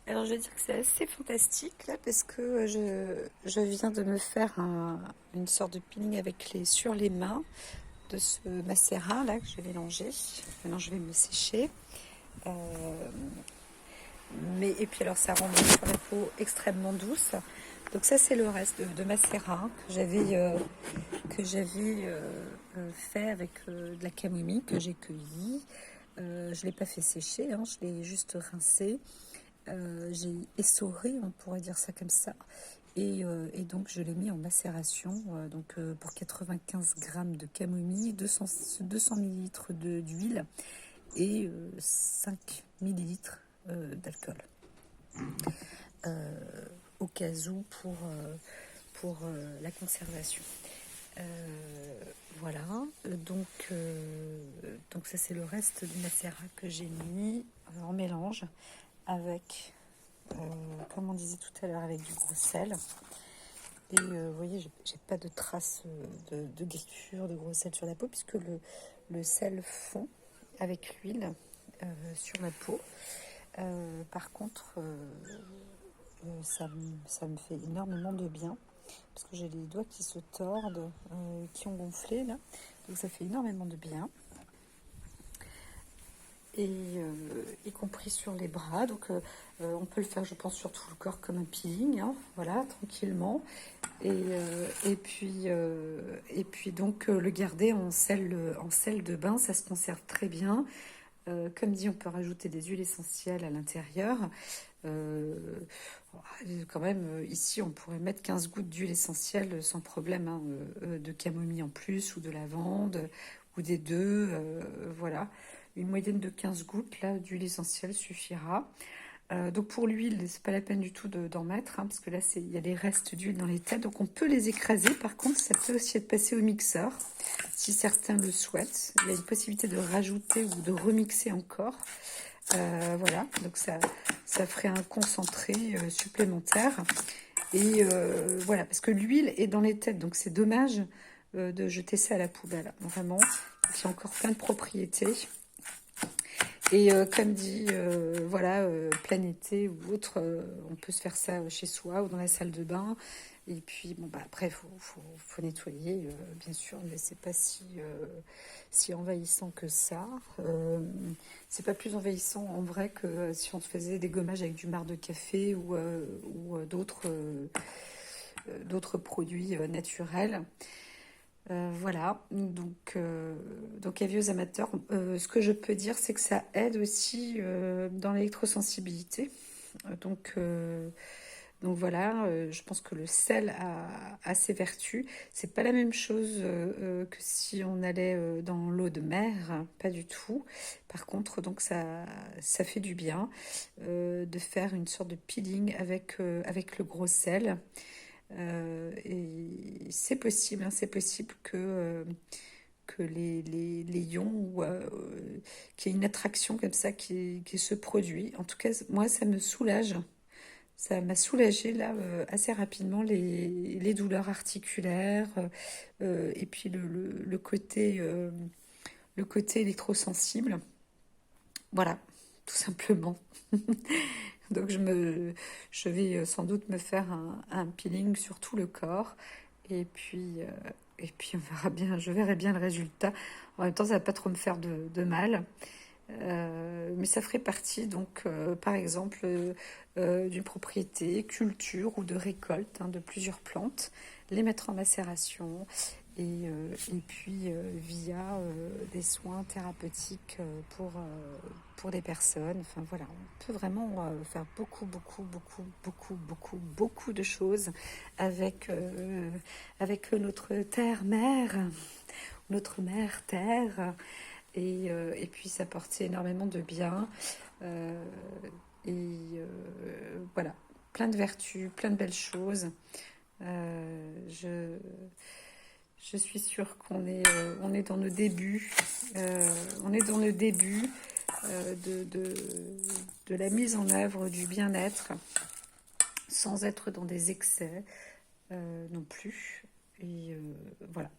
Alors je vais dire que c'est assez fantastique là parce que je viens de me faire une sorte de peeling avec sur les mains de ce macérat là que je vais mélanger. Maintenant je vais me sécher. Euh, et puis alors ça rend sur la peau extrêmement douce. Donc ça c'est le reste de macérat que j'avais fait avec de la camomille que j'ai cueillie. Je ne l'ai pas fait sécher, hein, je l'ai juste rincé. J'ai essoré, on pourrait dire ça comme ça. Et donc je l'ai mis en macération pour 95 grammes de camomille, 200 millilitres d'huile et 5 millilitres d'alcool. Euh, Au cas où pour la conservation. Voilà, donc ça c'est le reste du macérat que j'ai mis en mélange avec, comme on disait tout à l'heure, avec du gros sel. Et vous voyez, j'ai pas de traces de griffures, de gros sel sur la peau, puisque le sel fond avec l'huile sur la peau. Par contre, ça me fait énormément de bien, parce que j'ai les doigts qui se tordent, qui ont gonflé là. Donc ça fait énormément de bien. Et y compris sur les bras. Donc on peut le faire, je pense, sur tout le corps comme un peeling, hein, voilà, tranquillement. Et puis donc le garder en sel de bain, ça se conserve très bien. Comme dit, on peut rajouter des huiles essentielles à l'intérieur. Euh, Quand même, ici, on pourrait mettre 15 gouttes d'huile essentielle sans problème, hein, de camomille en plus, ou de lavande, ou des deux. Voilà. Une moyenne de 15 gouttes là, d'huile essentielle suffira. Donc pour l'huile, c'est pas la peine du tout d'en mettre, hein, parce que là, il y a des restes d'huile dans les têtes. Donc on peut les écraser. Par contre, ça peut aussi être passé au mixeur, si certains le souhaitent. Il y a une possibilité de rajouter ou de remixer encore. Voilà, donc ça ferait un concentré supplémentaire. Et voilà, parce que l'huile est dans les têtes, donc c'est dommage de jeter ça à la poubelle. Vraiment, il y a encore plein de propriétés. Et comme dit, voilà, plein été ou autre, on peut se faire ça chez soi ou dans la salle de bain. Et puis, bon, bah, après, faut nettoyer, bien sûr, mais c'est pas si envahissant que ça. C'est pas plus envahissant en vrai que si on se faisait des gommages avec du marc de café ou d'autres produits naturels. Voilà, donc avis aux amateurs, ce que je peux dire, c'est que ça aide aussi dans l'électrosensibilité. Donc, euh, donc voilà, je pense que le sel a ses vertus. C'est pas la même chose que si on allait dans l'eau de mer, pas du tout. Par contre, donc ça fait du bien de faire une sorte de peeling avec le gros sel. Et c'est possible, hein, c'est possible que les ions ou qu'il y ait une attraction comme ça qui se produit. En tout cas, moi, ça me soulage. Ça m'a soulagé là assez rapidement les douleurs articulaires et puis le côté électrosensible. Voilà, tout simplement. Donc je vais sans doute me faire un peeling sur tout le corps et puis on verra bien, je verrai bien le résultat. En même temps, ça va pas trop me faire de mal. Mais ça ferait partie donc par exemple d'une propriété, culture ou de récolte, hein, de plusieurs plantes, les mettre en macération et puis via des soins thérapeutiques pour des personnes. Enfin voilà, on peut vraiment faire beaucoup de choses avec notre terre-mère, notre mère-terre. Et puis ça portait énormément de bien. Euh, voilà, plein de vertus, plein de belles choses. Euh, je, je suis sûre on est dans nos débuts. On est dans le début de la mise en œuvre du bien-être sans être dans des excès non plus. Et voilà.